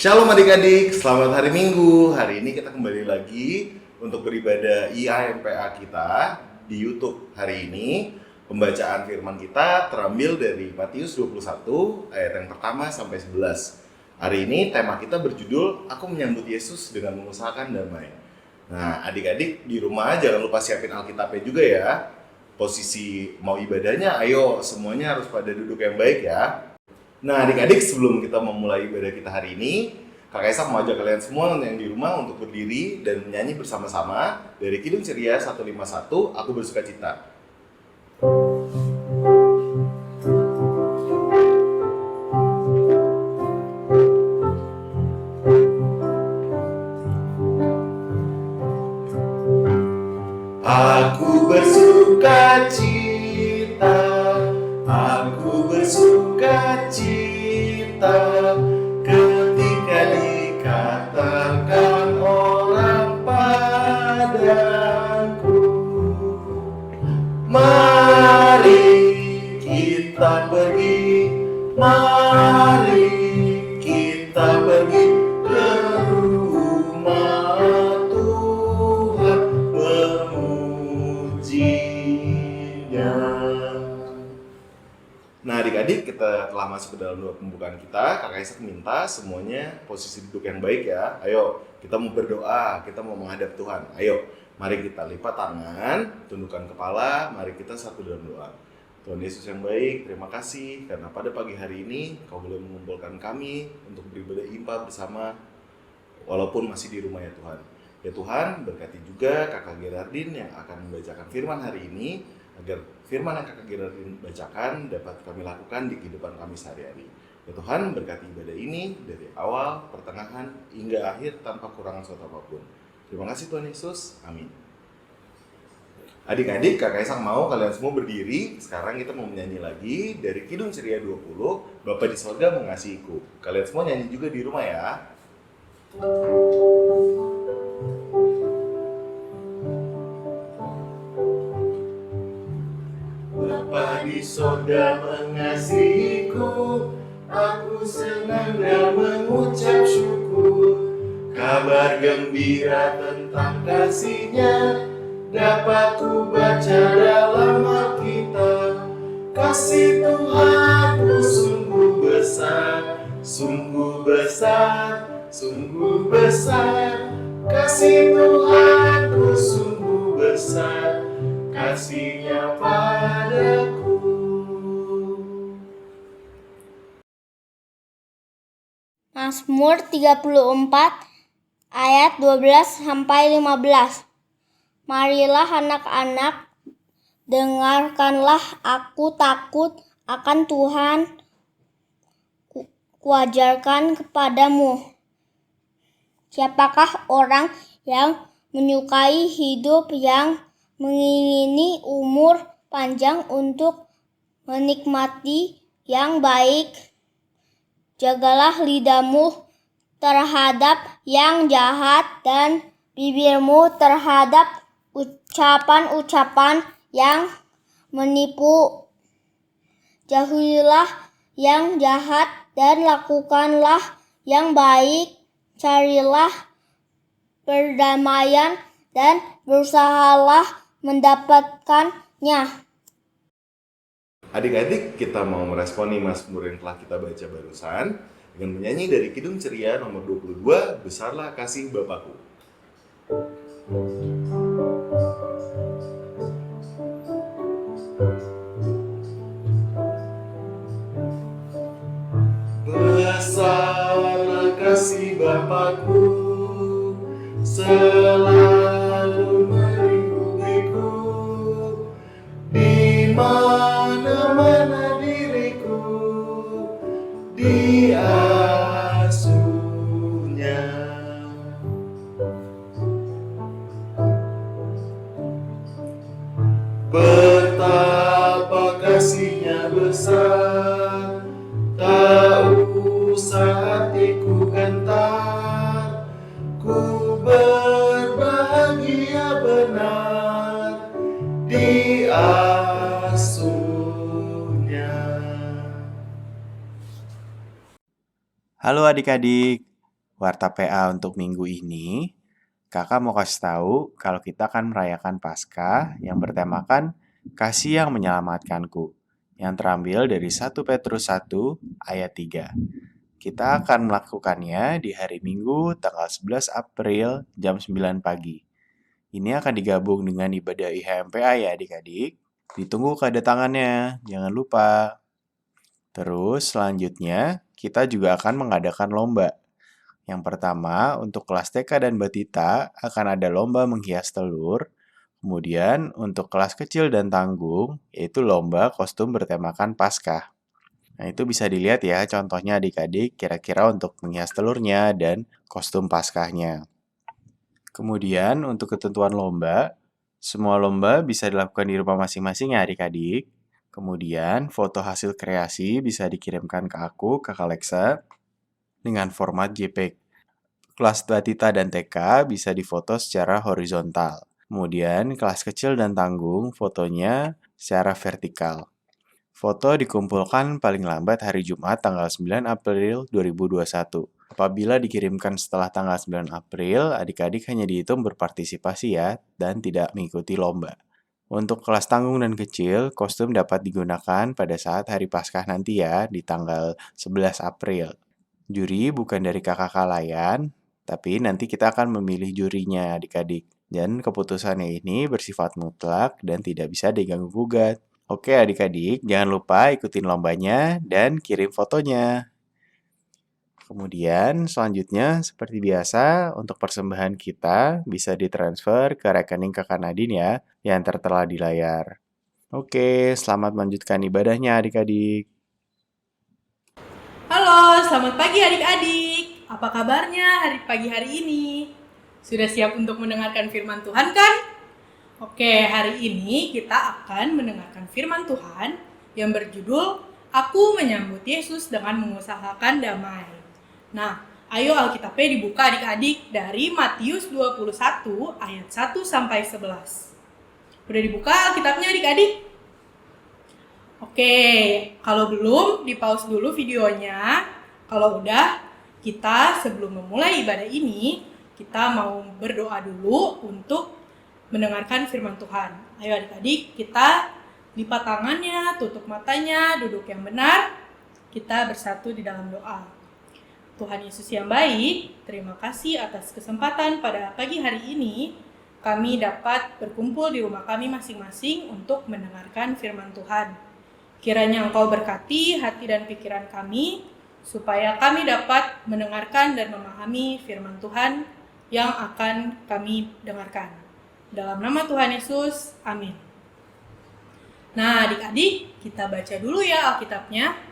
Shalom adik-adik, selamat hari Minggu. Hari ini kita kembali lagi untuk beribadah IAMPA kita di YouTube. Hari ini pembacaan firman kita terambil dari Matius 21 ayat yang pertama sampai 11. Hari ini tema kita berjudul Aku Menyambut Yesus dengan Mengusahakan Damai. Nah, adik-adik di rumah jangan lupa siapin Alkitabnya juga ya. Posisi mau ibadahnya, ayo semuanya harus pada duduk yang baik ya. Nah adik-adik, sebelum kita memulai ibadah kita hari ini, Kak Kaisa mau ajak kalian semua yang di rumah untuk berdiri dan menyanyi bersama-sama dari Kidung Ceria 151, Aku Bersukacita. Aku bersukacita, aku bersukacita ketika dikatakan orang padaku, mari kita pergi, mari kita pergi ke rumah Tuhan memujinya. Nah adik-adik, kita telah masuk ke dalam doa pembukaan kita. Kak Kaisa minta semuanya posisi duduk yang baik ya. Ayo, kita mau berdoa, kita mau menghadap Tuhan. Ayo, mari kita lipat tangan, tundukkan kepala, mari kita satu dalam doa. Tuhan Yesus yang baik, terima kasih karena pada pagi hari ini Kau boleh mengumpulkan kami untuk beribadah IMPA bersama walaupun masih di rumah ya Tuhan. Ya Tuhan, berkati juga Kakak Gerardin yang akan membacakan firman hari ini, agar firman yang Kakak Gerardin bacakan dapat kami lakukan di kehidupan kami sehari-hari. Ya Tuhan, berkati ibadah ini dari awal, pertengahan, hingga akhir tanpa kurangan suatu apapun. Terima kasih Tuhan Yesus, amin. Adik-adik, Kak Kaisang mau kalian semua berdiri. Sekarang kita mau menyanyi lagi dari Kidung Ceria 20, Bapa di Sorga Mengasihiku. Kalian semua nyanyi juga di rumah ya. Bapa di sorga mengasihiku, aku senang dan mengucap syukur. Kabar gembira tentang kasih-Nya dapat ku baca dalam Alkitab. Kasih Tuhanku sungguh besar, sungguh besar, sungguh besar. Kasih Tuhanku sungguh besar, kasih-Nya padaku. Mazmur 34 ayat 12 sampai 15. Marilah anak-anak, dengarkanlah, aku takut akan Tuhan, kuajarkan kepadamu. Siapakah orang yang menyukai hidup, yang mengingini umur panjang untuk menikmati yang baik? Jagalah lidahmu terhadap yang jahat dan bibirmu terhadap ucapan-ucapan yang menipu. Jauhilah yang jahat dan lakukanlah yang baik. Carilah perdamaian dan berusahalah mendapatkannya. Adik-adik, kita mau meresponi Mazmur yang telah kita baca barusan dengan menyanyi dari Kidung Ceria nomor 22, Besarlah Kasih Bapakku. Besarlah kasih Bapakku, selalu melingkupiku, di mana-mana diriku diasuhnya. Betapa kasih-Nya besar, tak usah hatiku gentar, ku berbahagia benar diasuhnya. Halo adik-adik, warta PA untuk minggu ini, kakak mau kasih tahu kalau kita akan merayakan Paskah yang bertemakan Kasih yang Menyelamatkanku, yang terambil dari 1 Petrus 1 ayat 3. Kita akan melakukannya di hari Minggu tanggal 11 April jam 9 pagi. Ini akan digabung dengan ibadah IHMPA ya adik-adik. Ditunggu kedatangannya, jangan lupa. Terus selanjutnya kita juga akan mengadakan lomba. Yang pertama, untuk kelas TK dan Batita akan ada lomba menghias telur. Kemudian, untuk kelas kecil dan tanggung, yaitu lomba kostum bertemakan Paskah. Nah, itu bisa dilihat ya contohnya adik-adik kira-kira untuk menghias telurnya dan kostum Paskahnya. Kemudian, untuk ketentuan lomba, semua lomba bisa dilakukan di rumah masing-masing ya adik-adik. Kemudian, foto hasil kreasi bisa dikirimkan ke aku, Kakak Lexa, dengan format JPEG. Kelas Batita dan TK bisa difoto secara horizontal. Kemudian, kelas kecil dan tanggung fotonya secara vertikal. Foto dikumpulkan paling lambat hari Jumat tanggal 9 April 2021. Apabila dikirimkan setelah tanggal 9 April, adik-adik hanya dihitung berpartisipasi ya, dan tidak mengikuti lomba. Untuk kelas tanggung dan kecil, kostum dapat digunakan pada saat hari Paskah nanti ya, di tanggal 11 April. Juri bukan dari kakak kalian, tapi nanti kita akan memilih jurinya adik-adik. Dan keputusannya ini bersifat mutlak dan tidak bisa diganggu-gugat. Oke adik-adik, jangan lupa ikutin lombanya dan kirim fotonya. Kemudian selanjutnya seperti biasa untuk persembahan kita bisa ditransfer ke rekening kakak Nadine ya, yang tertera di layar. Oke, selamat melanjutkan ibadahnya adik-adik. Halo, selamat pagi adik-adik. Apa kabarnya pagi hari ini? Sudah siap untuk mendengarkan firman Tuhan kan? Oke, hari ini kita akan mendengarkan firman Tuhan yang berjudul Aku Menyambut Yesus dengan Mengusahakan Damai. Nah, ayo Alkitabnya dibuka adik-adik dari Matius 21 ayat 1 sampai 11. Udah dibuka Alkitabnya adik-adik? Oke, kalau belum, di-pause dulu videonya. Kalau udah, kita sebelum memulai ibadah ini, kita mau berdoa dulu untuk mendengarkan firman Tuhan. Ayo adik-adik, kita lipat tangannya, tutup matanya, duduk yang benar. Kita bersatu di dalam doa. Tuhan Yesus yang baik, terima kasih atas kesempatan pada pagi hari ini. Kami dapat berkumpul di rumah kami masing-masing untuk mendengarkan firman Tuhan. Kiranya Engkau berkati hati dan pikiran kami, supaya kami dapat mendengarkan dan memahami firman Tuhan yang akan kami dengarkan. Dalam nama Tuhan Yesus, amin. Nah adik-adik, kita baca dulu ya Alkitabnya.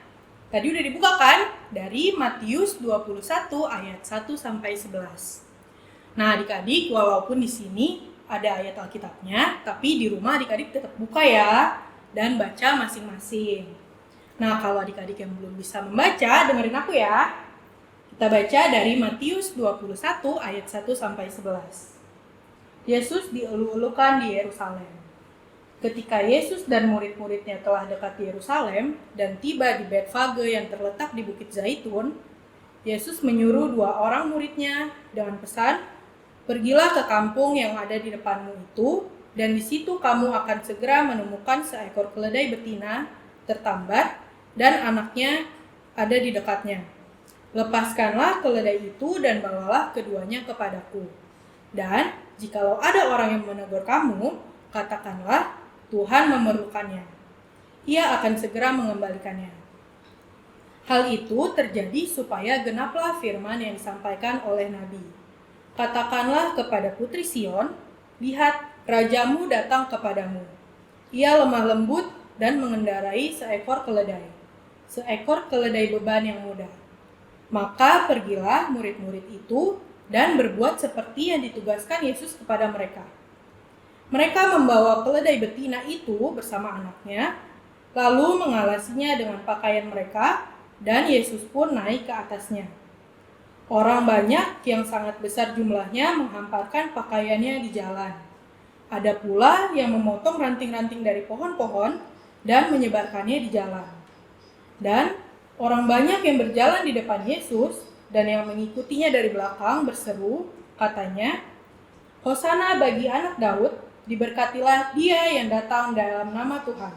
Tadi udah dibuka kan? Dari Matius 21 ayat 1 sampai 11. Nah adik-adik, walaupun di sini ada ayat Alkitabnya, tapi di rumah adik-adik tetap buka ya. Dan baca masing-masing. Nah, kalau adik-adik yang belum bisa membaca, dengerin aku ya. Kita baca dari Matius 21 ayat 1 sampai 11. Yesus dielu-elukan di Yerusalem. Ketika Yesus dan murid-muridnya telah dekat di Yerusalem dan tiba di Betfage yang terletak di Bukit Zaitun, Yesus menyuruh 2 orang muridnya dengan pesan, "Pergilah ke kampung yang ada di depanmu itu, dan di situ kamu akan segera menemukan seekor keledai betina tertambat dan anaknya ada di dekatnya. Lepaskanlah keledai itu dan bawalah keduanya kepadaku. Dan jikalau ada orang yang menegur kamu, katakanlah Tuhan memerlukannya. Ia akan segera mengembalikannya." Hal itu terjadi supaya genaplah firman yang disampaikan oleh Nabi. "Katakanlah kepada putri Sion, lihat, Rajamu datang kepadamu. Ia lemah lembut dan mengendarai seekor keledai beban yang mudah." Maka pergilah murid-murid itu dan berbuat seperti yang ditugaskan Yesus kepada mereka. Mereka membawa keledai betina itu bersama anaknya, lalu mengalasinya dengan pakaian mereka, dan Yesus pun naik ke atasnya. Orang banyak yang sangat besar jumlahnya menghamparkan pakaiannya di jalan. Ada pula yang memotong ranting-ranting dari pohon-pohon dan menyebarkannya di jalan. Dan orang banyak yang berjalan di depan Yesus dan yang mengikutinya dari belakang berseru, katanya, "Hosana bagi anak Daud, diberkatilah dia yang datang dalam nama Tuhan.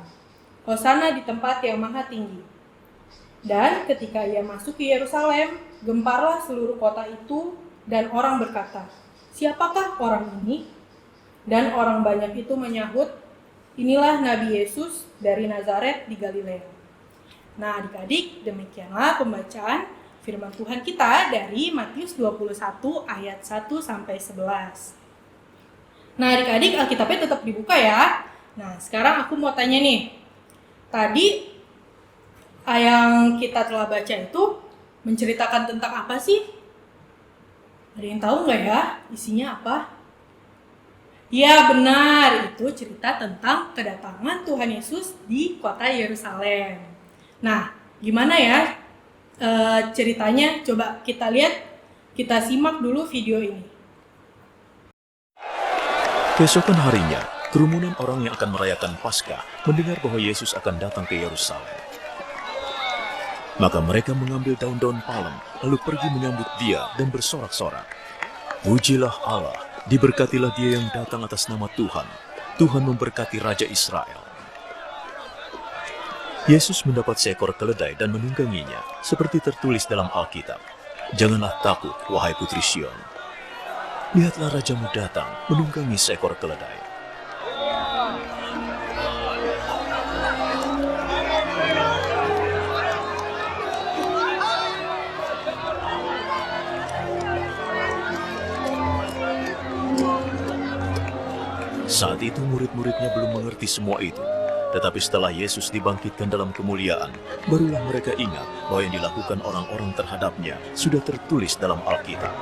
Hosana di tempat yang maha tinggi." Dan ketika ia masuk ke Yerusalem, gemparlah seluruh kota itu dan orang berkata, "Siapakah orang ini?" Dan orang banyak itu menyahut, "Inilah Nabi Yesus dari Nazaret di Galilea." Nah, adik-adik, demikianlah pembacaan firman Tuhan kita dari Matius 21 ayat 1 sampai 11. Nah, adik-adik, Alkitabnya tetap dibuka ya. Nah, sekarang aku mau tanya nih. Tadi yang kita telah baca itu menceritakan tentang apa sih? Ada yang tahu nggak ya isinya apa? Ya benar, itu cerita tentang kedatangan Tuhan Yesus di kota Yerusalem. Nah, gimana ya ceritanya? Coba kita lihat, kita simak dulu video ini. Keesokan harinya, kerumunan orang yang akan merayakan Paskah mendengar bahwa Yesus akan datang ke Yerusalem. Maka mereka mengambil daun-daun palem, lalu pergi menyambut dia dan bersorak-sorak. "Pujilah Allah, diberkatilah dia yang datang atas nama Tuhan. Tuhan memberkati Raja Israel." Yesus mendapat seekor keledai dan menungganginya, seperti tertulis dalam Alkitab. "Janganlah takut, wahai putri Sion. Lihatlah rajamu datang menunggangi seekor keledai." Saat itu murid-muridnya belum mengerti semua itu. Tetapi setelah Yesus dibangkitkan dalam kemuliaan, barulah mereka ingat bahwa yang dilakukan orang-orang terhadapnya sudah tertulis dalam Alkitab.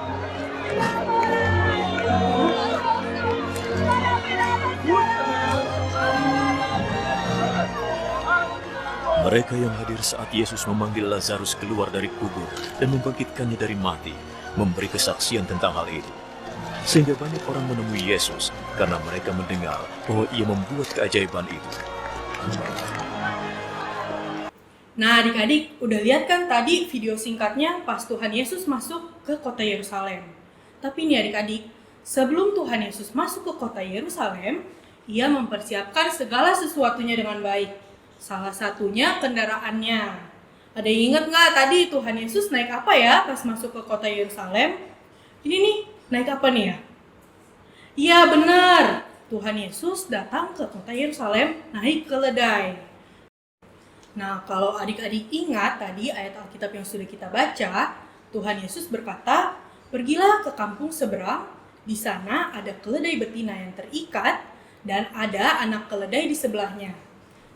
Mereka yang hadir saat Yesus memanggil Lazarus keluar dari kubur dan membangkitkannya dari mati, memberi kesaksian tentang hal itu. Sehingga banyak orang menemui Yesus karena mereka mendengar bahwa ia membuat keajaiban itu. Nah, adik-adik, udah lihat kan tadi video singkatnya pas Tuhan Yesus masuk ke kota Yerusalem. Tapi nih adik-adik, sebelum Tuhan Yesus masuk ke kota Yerusalem, ia mempersiapkan segala sesuatunya dengan baik. Salah satunya kendaraannya. Ada yang ingat nggak tadi Tuhan Yesus naik apa ya pas masuk ke kota Yerusalem? Ini nih, naik apa nih ya? Iya benar, Tuhan Yesus datang ke kota Yerusalem naik keledai. Nah, kalau adik-adik ingat tadi ayat Alkitab yang sudah kita baca, Tuhan Yesus berkata, "Pergilah ke kampung seberang, di sana ada keledai betina yang terikat dan ada anak keledai di sebelahnya."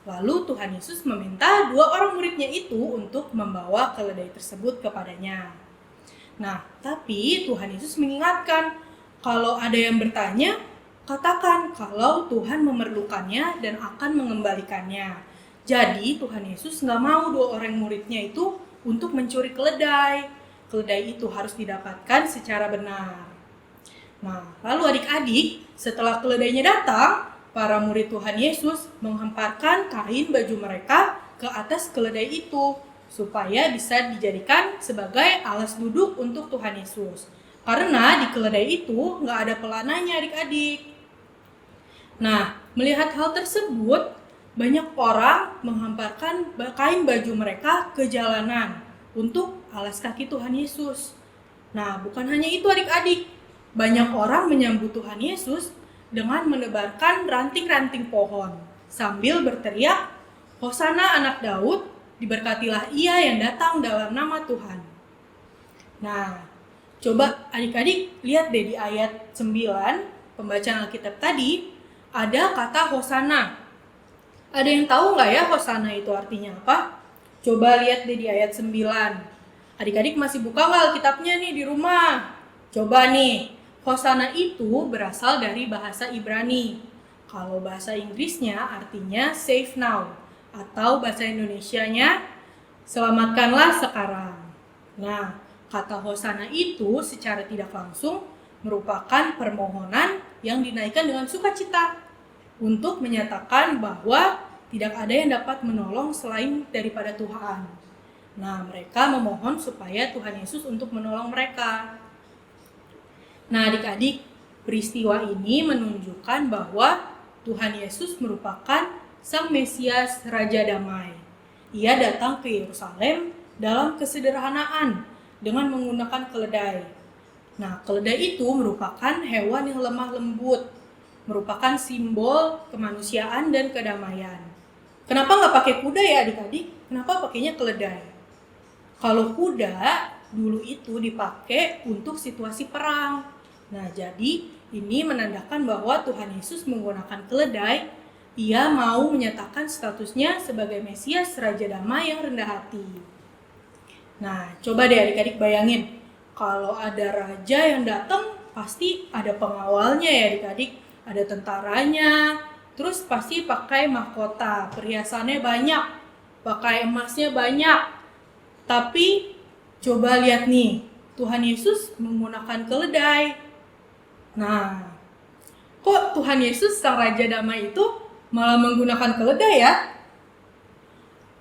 Lalu Tuhan Yesus meminta 2 orang muridnya itu untuk membawa keledai tersebut kepadanya. Nah, tapi Tuhan Yesus mengingatkan, kalau ada yang bertanya, katakan kalau Tuhan memerlukannya dan akan mengembalikannya. Jadi Tuhan Yesus nggak mau 2 orang muridnya itu untuk mencuri keledai. Keledai itu harus didapatkan secara benar. Nah, lalu adik-adik, setelah keledainya datang, para murid Tuhan Yesus menghamparkan kain baju mereka ke atas keledai itu, supaya bisa dijadikan sebagai alas duduk untuk Tuhan Yesus. Karena di keledai itu nggak ada pelananya adik-adik. Nah, melihat hal tersebut, banyak orang menghamparkan kain baju mereka ke jalanan untuk alas kaki Tuhan Yesus. Nah, bukan hanya itu adik-adik. Banyak orang menyambut Tuhan Yesus dengan menebarkan ranting-ranting pohon sambil berteriak, "Hosana anak Daud, diberkatilah ia yang datang dalam nama Tuhan." Nah, coba adik-adik lihat deh di ayat 9 pembacaan Alkitab tadi, ada kata Hosana. Ada yang tahu nggak ya Hosana itu artinya apa? Coba lihat deh di ayat 9. Adik-adik masih buka nggak Alkitabnya nih di rumah? Coba nih, Hosana itu berasal dari bahasa Ibrani. Kalau bahasa Inggrisnya artinya save now, atau bahasa Indonesianya selamatkanlah sekarang. Nah, kata Hosana itu secara tidak langsung merupakan permohonan yang dinaikkan dengan sukacita untuk menyatakan bahwa tidak ada yang dapat menolong selain daripada Tuhan. Nah, mereka memohon supaya Tuhan Yesus untuk menolong mereka. Nah, adik-adik, peristiwa ini menunjukkan bahwa Tuhan Yesus merupakan Sang Mesias Raja Damai. Ia datang ke Yerusalem dalam kesederhanaan dengan menggunakan keledai. Nah, keledai itu merupakan hewan yang lemah lembut, merupakan simbol kemanusiaan dan kedamaian. Kenapa nggak pakai kuda ya adik-adik? Kenapa pakainya keledai? Kalau kuda dulu itu dipakai untuk situasi perang. Nah, jadi ini menandakan bahwa Tuhan Yesus menggunakan keledai. Ia mau menyatakan statusnya sebagai Mesias Raja Damai yang rendah hati. Nah, coba deh adik-adik bayangin, kalau ada raja yang datang, pasti ada pengawalnya ya adik-adik. Ada tentaranya, terus pasti pakai mahkota, perhiasannya banyak, pakai emasnya banyak. Tapi coba lihat nih, Tuhan Yesus menggunakan keledai. Nah, kok Tuhan Yesus Sang Raja Damai itu malah menggunakan keledai ya?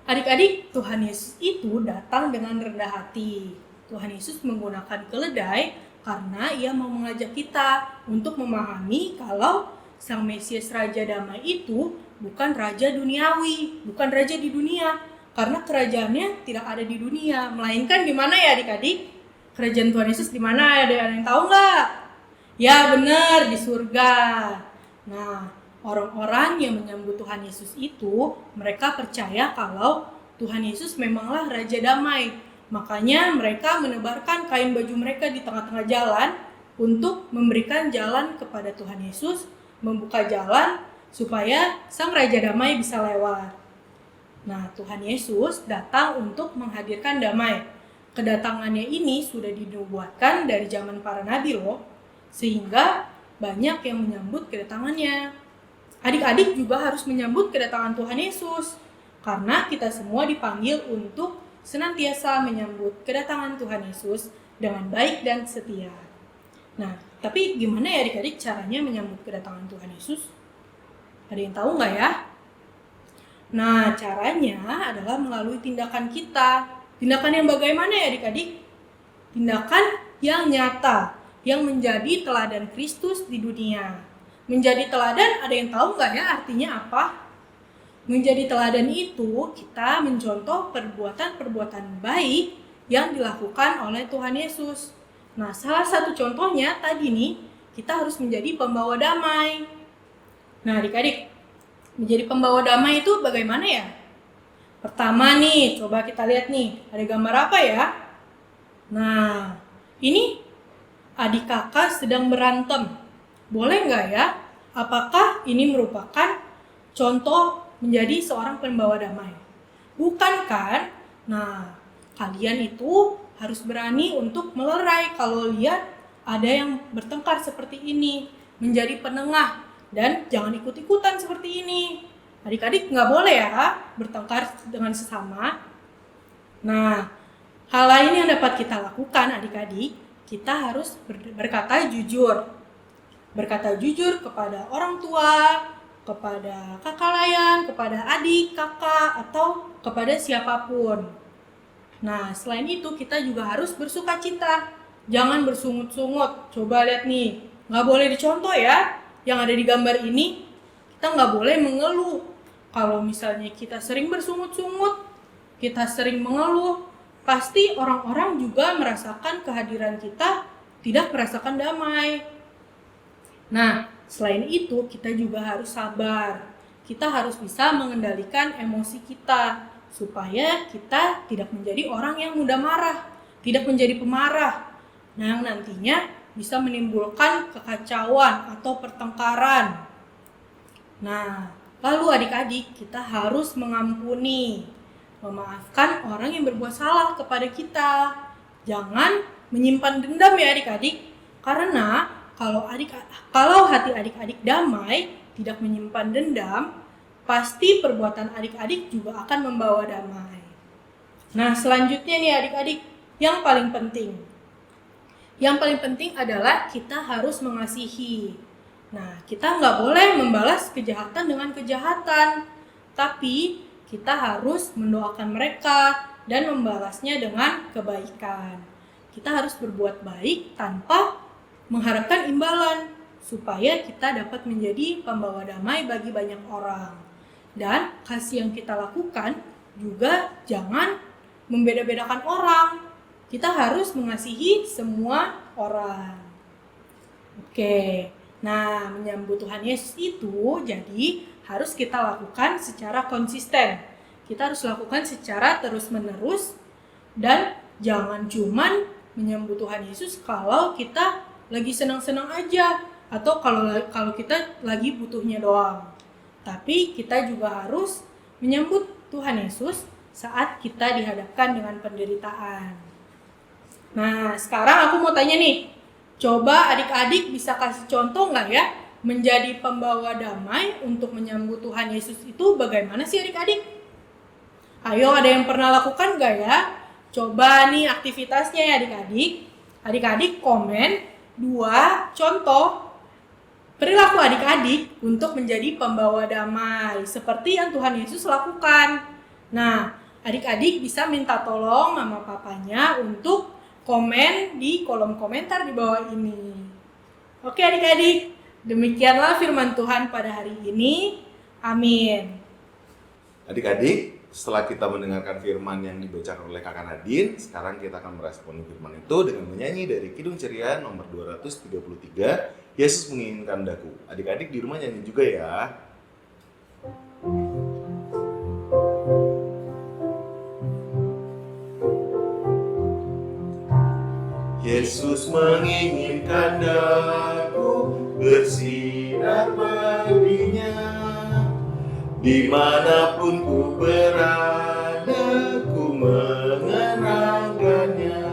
Adik-adik, Tuhan Yesus itu datang dengan rendah hati. Tuhan Yesus menggunakan keledai karena ia mau mengajak kita untuk memahami kalau Sang Mesias Raja Damai itu bukan raja duniawi, bukan raja di dunia. Karena kerajaannya tidak ada di dunia, melainkan di mana ya adik-adik? Kerajaan Tuhan Yesus di mana? Ada yang tahu nggak? Ya benar, di surga. Nah, orang-orang yang menyambut Tuhan Yesus itu, mereka percaya kalau Tuhan Yesus memanglah Raja Damai. Makanya mereka menebarkan kain baju mereka di tengah-tengah jalan untuk memberikan jalan kepada Tuhan Yesus, membuka jalan supaya Sang Raja Damai bisa lewat. Nah, Tuhan Yesus datang untuk menghadirkan damai. Kedatangannya ini sudah dinubuatkan dari zaman para nabi loh, sehingga banyak yang menyambut kedatangannya. Adik-adik juga harus menyambut kedatangan Tuhan Yesus, karena kita semua dipanggil untuk senantiasa menyambut kedatangan Tuhan Yesus dengan baik dan setia. Nah, tapi gimana ya adik-adik caranya menyambut kedatangan Tuhan Yesus? Ada yang tahu nggak ya? Nah, caranya adalah melalui tindakan kita. Tindakan yang bagaimana ya adik-adik? Tindakan yang nyata, yang menjadi teladan Kristus di dunia. Menjadi teladan, ada yang tahu nggak ya artinya apa? Menjadi teladan itu, kita mencontoh perbuatan-perbuatan baik yang dilakukan oleh Tuhan Yesus. Nah, salah satu contohnya tadi nih, kita harus menjadi pembawa damai. Nah, adik-adik, menjadi pembawa damai itu bagaimana ya? Pertama nih, coba kita lihat nih, ada gambar apa ya? Nah, ini adik kakak sedang berantem. Boleh nggak ya? Apakah ini merupakan contoh menjadi seorang pembawa damai? Bukan kan? Nah, kalian itu harus berani untuk melerai kalau lihat ada yang bertengkar seperti ini. Menjadi penengah. Dan jangan ikut-ikutan seperti ini. Adik-adik nggak boleh ya bertengkar dengan sesama. Nah, hal lain yang dapat kita lakukan adik-adik, kita harus berkata jujur. Berkata jujur kepada orang tua, kepada kakak layan, kepada adik, kakak, atau kepada siapapun. Nah, selain itu kita juga harus bersuka cita. Jangan bersungut-sungut. Coba lihat nih, nggak boleh dicontoh ya. Yang ada di gambar ini, kita nggak boleh mengeluh. Kalau misalnya kita sering bersungut-sungut, kita sering mengeluh, pasti orang-orang juga merasakan kehadiran kita tidak merasakan damai. Nah, selain itu kita juga harus sabar. Kita harus bisa mengendalikan emosi kita supaya kita tidak menjadi orang yang mudah marah, tidak menjadi pemarah. Nah, yang nantinya bisa menimbulkan kekacauan atau pertengkaran. Nah, lalu adik-adik kita harus mengampuni, memaafkan orang yang berbuat salah kepada kita. Jangan menyimpan dendam ya adik-adik, karena kalau hati adik-adik damai, tidak menyimpan dendam, pasti perbuatan adik-adik juga akan membawa damai. Nah, selanjutnya nih adik-adik, yang paling penting. Yang paling penting adalah kita harus mengasihi. Nah, kita nggak boleh membalas kejahatan dengan kejahatan. Tapi kita harus mendoakan mereka dan membalasnya dengan kebaikan. Kita harus berbuat baik tanpa mengharapkan imbalan, supaya kita dapat menjadi pembawa damai bagi banyak orang. Dan kasih yang kita lakukan juga jangan membeda-bedakan orang. Kita harus mengasihi semua orang. Oke, nah menyambut Tuhan Yesus itu jadi harus kita lakukan secara konsisten. Kita harus lakukan secara terus-menerus dan jangan cuman menyambut Tuhan Yesus kalau kita lagi senang-senang aja atau kalau kita lagi butuhnya doang. Tapi kita juga harus menyambut Tuhan Yesus saat kita dihadapkan dengan penderitaan. Nah, sekarang aku mau tanya nih, coba adik-adik bisa kasih contoh nggak ya menjadi pembawa damai untuk menyambut Tuhan Yesus itu bagaimana sih adik-adik? Ayo, ada yang pernah lakukan nggak ya? Coba nih aktivitasnya ya adik-adik. Adik-adik komen 2 contoh perilaku adik-adik untuk menjadi pembawa damai seperti yang Tuhan Yesus lakukan. Nah, adik-adik bisa minta tolong mama papanya untuk komen di kolom komentar di bawah ini. Oke adik-adik, demikianlah firman Tuhan pada hari ini. Amin. Adik-adik, setelah kita mendengarkan firman yang dibacakan oleh Kakak Nadine, sekarang kita akan meresponi firman itu dengan menyanyi dari Kidung Ceria nomor 233, Yesus Menginginkan Daku. Adik-adik di rumah nyanyi juga ya. Yesus menginginkan daku bersinar baginya, dimanapun ku berada ku mengenangkannya.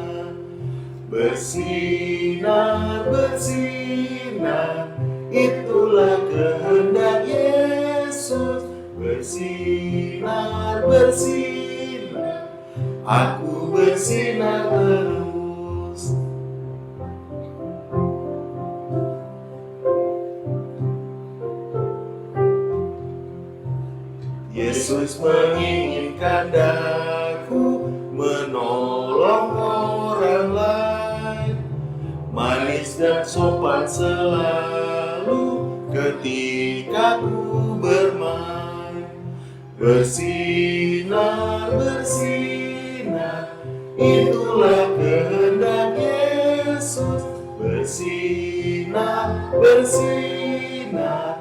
Bersinar, bersinar, itulah kehendak Yesus. Bersinar, bersinar, aku bersinar terus. Yesus menginginkan daku menolong orang lain, manis dan sopan selalu ketika ku bermain. Bersinar, bersinar, itulah kehendak Yesus. Bersinar, bersinar,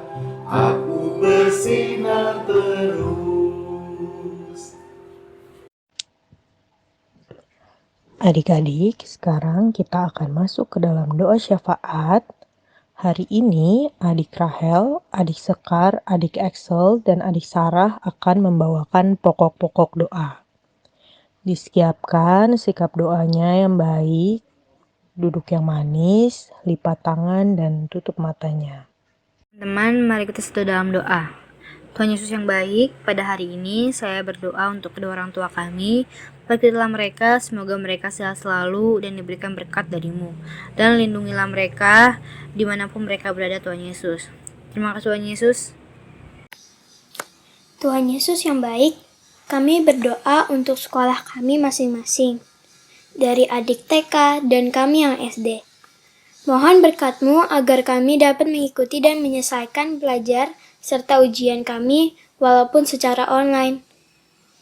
aku bersinar terus. Adik-adik, sekarang kita akan masuk ke dalam doa syafaat. Hari ini, adik Rahel, adik Sekar, adik Axel, dan adik Sarah akan membawakan pokok-pokok doa. Disiapkan sikap doanya yang baik, duduk yang manis, lipat tangan, dan tutup matanya. Teman, mari kita setu dalam doa. Tuhan Yesus yang baik, pada hari ini saya berdoa untuk kedua orang tua kami. Berkatilah mereka, semoga mereka sehat selalu dan diberikan berkat darimu. Dan lindungilah mereka dimanapun mereka berada, Tuhan Yesus. Terima kasih Tuhan Yesus. Tuhan Yesus yang baik, kami berdoa untuk sekolah kami masing-masing. Dari adik TK dan kami yang SD. Mohon berkat-Mu agar kami dapat mengikuti dan menyelesaikan belajar serta ujian kami walaupun secara online.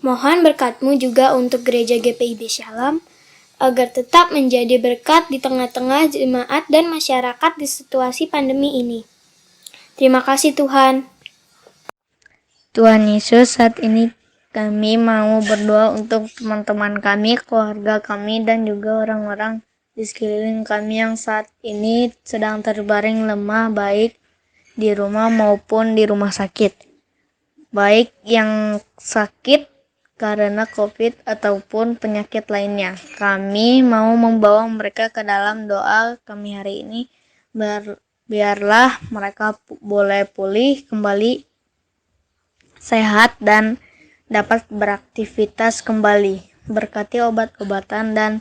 Mohon berkat-Mu juga untuk gereja GPIB Shalom agar tetap menjadi berkat di tengah-tengah jemaat dan masyarakat di situasi pandemi ini. Terima kasih Tuhan. Tuhan Yesus, saat ini kami mau berdoa untuk teman-teman kami, keluarga kami, dan juga orang-orang di sekeliling kami yang saat ini sedang terbaring lemah, baik di rumah maupun di rumah sakit. Baik yang sakit karena COVID ataupun penyakit lainnya. Kami mau membawa mereka ke dalam doa kami hari ini. Biarlah mereka boleh pulih kembali, sehat, dan dapat beraktivitas kembali. Berkati obat-obatan dan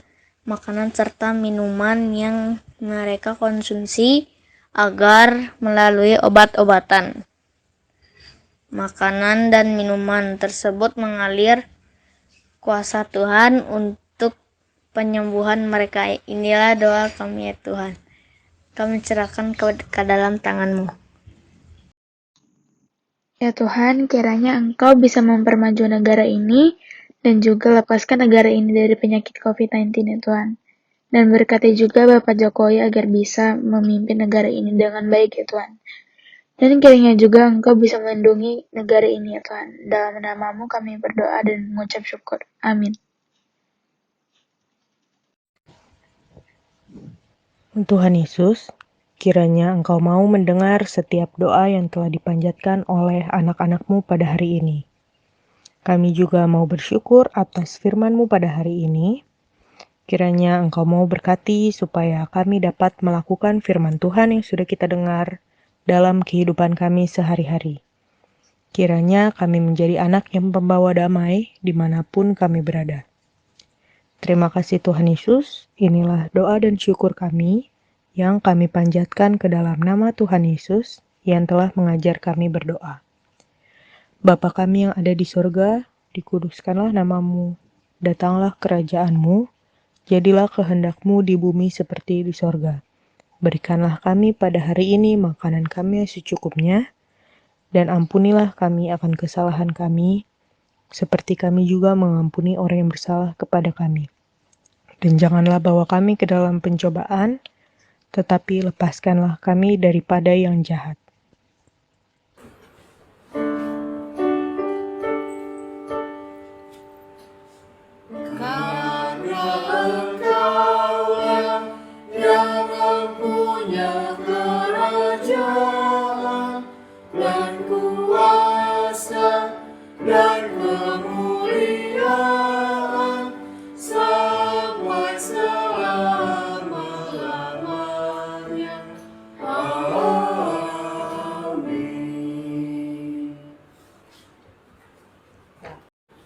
makanan serta minuman yang mereka konsumsi agar melalui obat-obatan, makanan dan minuman tersebut mengalir kuasa Tuhan untuk penyembuhan mereka. Inilah doa kami ya Tuhan. Kami serahkan ke dalam tangan-Mu. Ya Tuhan, kiranya Engkau bisa mempermaju negara ini dan juga lepaskan negara ini dari penyakit COVID-19 ya Tuhan. Dan berkati juga Bapak Jokowi agar bisa memimpin negara ini dengan baik ya Tuhan. Dan kiranya juga Engkau bisa melindungi negara ini ya Tuhan. Dalam nama-Mu kami berdoa dan mengucap syukur. Amin. Tuhan Yesus, kiranya Engkau mau mendengar setiap doa yang telah dipanjatkan oleh anak-anak-Mu pada hari ini. Kami juga mau bersyukur atas firman-Mu pada hari ini. Kiranya Engkau mau berkati supaya kami dapat melakukan firman Tuhan yang sudah kita dengar dalam kehidupan kami sehari-hari. Kiranya kami menjadi anak yang membawa damai dimanapun kami berada. Terima kasih Tuhan Yesus, inilah doa dan syukur kami yang kami panjatkan ke dalam nama Tuhan Yesus yang telah mengajar kami berdoa. Bapa kami yang ada di surga, dikuduskanlah nama-Mu, datanglah kerajaan-Mu, jadilah kehendak-Mu di bumi seperti di surga. Berikanlah kami pada hari ini makanan kami yang secukupnya, dan ampunilah kami akan kesalahan kami, seperti kami juga mengampuni orang yang bersalah kepada kami. Dan janganlah bawa kami ke dalam pencobaan, tetapi lepaskanlah kami daripada yang jahat.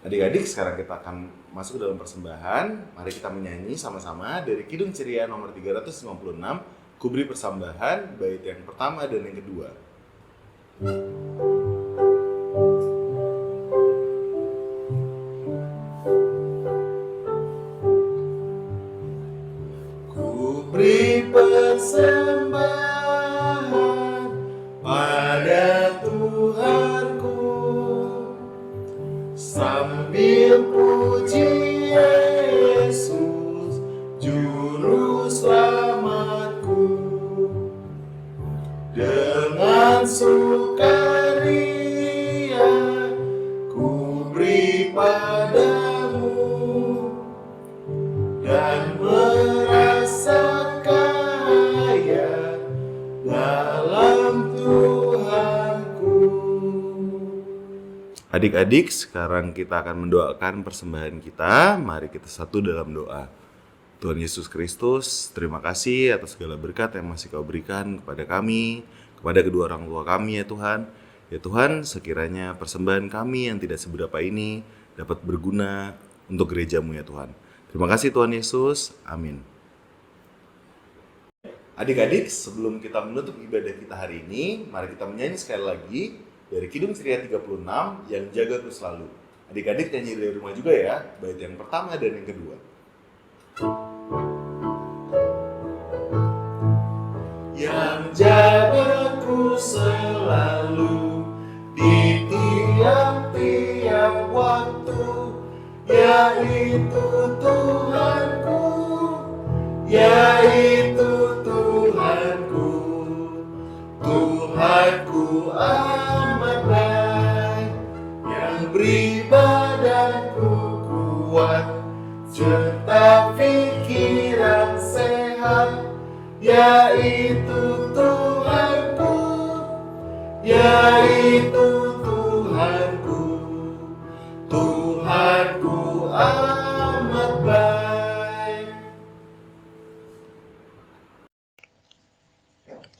Adik-adik, sekarang kita akan masuk ke dalam persembahan. Mari kita menyanyi sama-sama dari Kidung Ceria nomor 356, Kuberi Persembahan, bait yang pertama dan yang kedua. Kuberi persembahan pada Tuhanku, sambil puji Yesus, Juru Selamatku. Dengan sukaria ku beri padamu, dan merasa kaya dalam Tuhanku. Adik-adik, sekarang kita akan mendoakan persembahan kita. Mari kita satu dalam doa. Tuhan Yesus Kristus, terima kasih atas segala berkat yang masih Kau berikan kepada kami, kepada kedua orang tua kami ya Tuhan. Ya Tuhan, sekiranya persembahan kami yang tidak seberapa ini dapat berguna untuk gereja-Mu ya Tuhan. Terima kasih Tuhan Yesus, amin. Adik-adik, sebelum kita menutup ibadah kita hari ini, mari kita menyanyi sekali lagi dari Kidung Ceria 36, Yang Jagaku Selalu. Adik-adik nyanyi dari rumah juga ya, bait yang pertama dan yang kedua. Yang jagaku selalu di tiap-tiap waktu, yaitu Tuhanku, yaitu Tuhanku. Tuhanku amat baik, yang beri badanku kuat, serta pikiran sehat, yaitu Tuhanku, yaitu Tuhanku. Tuhanku amat baik.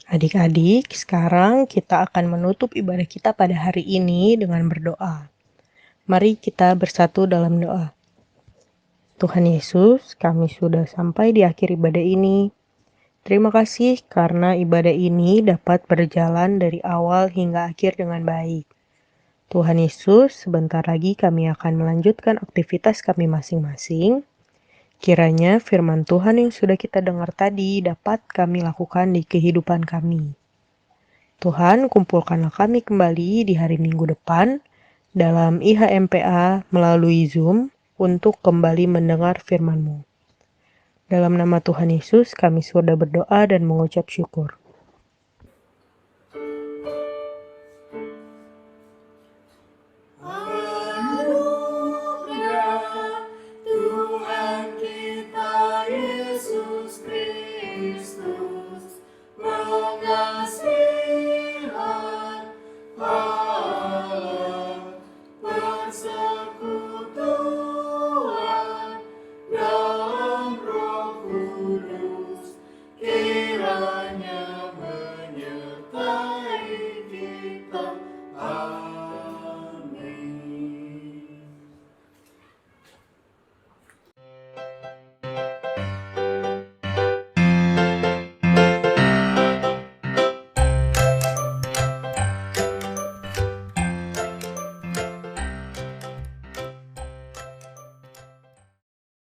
Adik-adik, sekarang kita akan menutup ibadah kita pada hari ini dengan berdoa. Mari kita bersatu dalam doa. Tuhan Yesus, kami sudah sampai di akhir ibadah ini. Terima kasih karena ibadah ini dapat berjalan dari awal hingga akhir dengan baik. Tuhan Yesus, sebentar lagi kami akan melanjutkan aktivitas kami masing-masing. Kiranya firman Tuhan yang sudah kita dengar tadi dapat kami lakukan di kehidupan kami. Tuhan, kumpulkanlah kami kembali di hari Minggu depan dalam IHMPA melalui Zoom untuk kembali mendengar firman-Mu. Dalam nama Tuhan Yesus, kami sudah berdoa dan mengucap syukur.